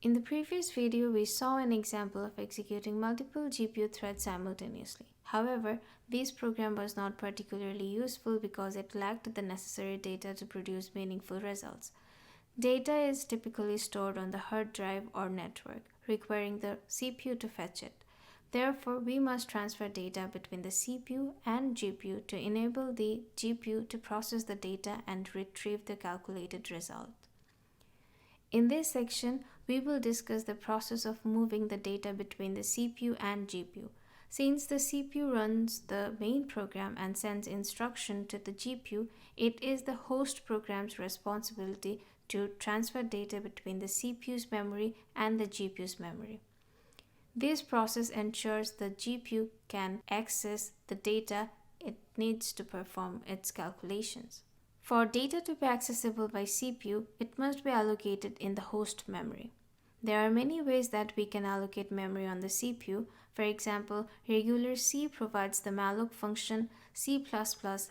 In the previous video, we saw an example of executing multiple GPU threads simultaneously. However, this program was not particularly useful because it lacked the necessary data to produce meaningful results. Data is typically stored on the hard drive or network, requiring the CPU to fetch it. Therefore, we must transfer data between the CPU and GPU to enable the GPU to process the data and retrieve the calculated result. In this section, we will discuss the process of moving the data between the CPU and GPU. Since the CPU runs the main program and sends instruction to the GPU, it is the host program's responsibility to transfer data between the CPU's memory and the GPU's memory. This process ensures the GPU can access the data it needs to perform its calculations. For data to be accessible by CPU, it must be allocated in the host memory. There are many ways that we can allocate memory on the CPU. For example, regular C provides the malloc function, C++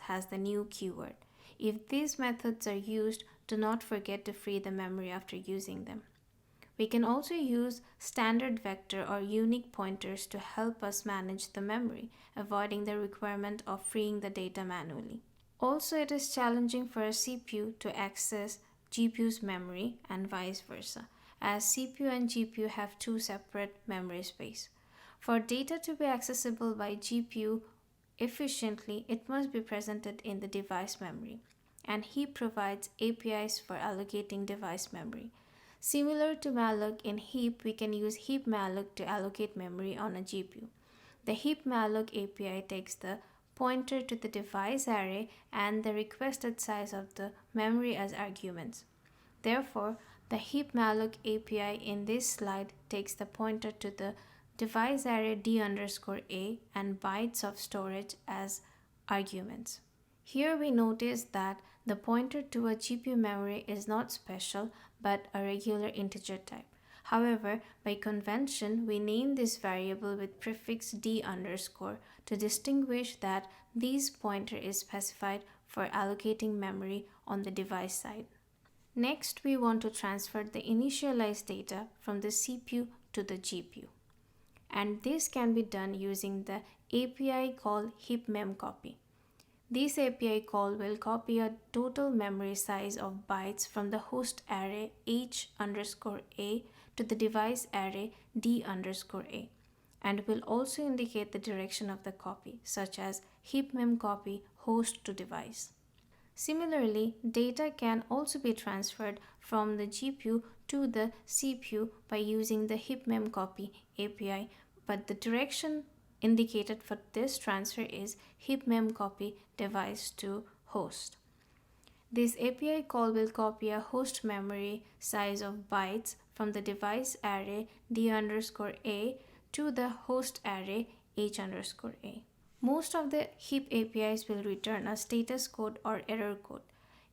has the new keyword. If these methods are used, do not forget to free the memory after using them. We can also use standard vector or unique pointers to help us manage the memory, avoiding the requirement of freeing the data manually. Also, it is challenging for a CPU to access GPU's memory and vice versa, as CPU and GPU have two separate memory space. For data to be accessible by GPU efficiently, it must be presented in the device memory, and heap provides APIs for allocating device memory. Similar to malloc in heap, we can use heap malloc to allocate memory on a GPU. The heap malloc API takes the pointer to the device array and the requested size of the memory as arguments. Therefore, the heap malloc API in this slide takes the pointer to the device array d_a and bytes of storage as arguments. Here we notice that the pointer to a GPU memory is not special but a regular integer type. However, by convention, we name this variable with prefix d_, to distinguish that this pointer is specified for allocating memory on the device side. Next, we want to transfer the initialized data from the CPU to the GPU. And this can be done using the API called heapmemcopy. This API call will copy a total memory size of bytes from the host array h_a to the device array d_a, and will also indicate the direction of the copy, such as heapmemcopy host to device. Similarly, data can also be transferred from the GPU to the CPU by using the heapmemcopy API, but the direction indicated for this transfer is heapmemcopy device to host. This API call will copy a host memory size of bytes from the device array d_a to the host array h_a. Most of the heap APIs will return a status code or error code.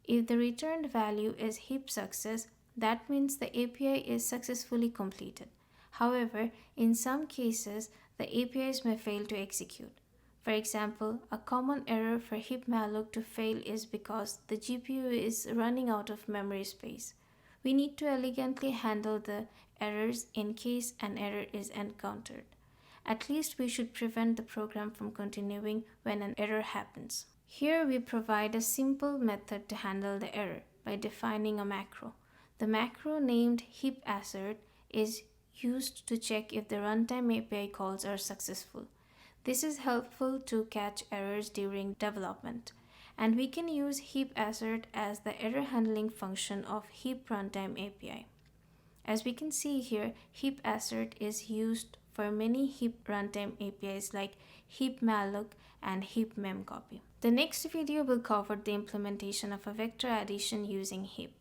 If the returned value is heap success, that means the API is successfully completed. However, in some cases, the APIs may fail to execute. For example, a common error for heap malloc to fail is because the GPU is running out of memory space. We need to elegantly handle the errors in case an error is encountered. At least we should prevent the program from continuing when an error happens. Here we provide a simple method to handle the error by defining a macro. The macro named heapassert is used to check if the runtime API calls are successful. This is helpful to catch errors during development, and we can use heapassert as the error handling function of heap runtime API. As we can see here, heapassert is used for many heap runtime APIs like heapmalloc and heapmemcopy. The next video will cover the implementation of a vector addition using heap.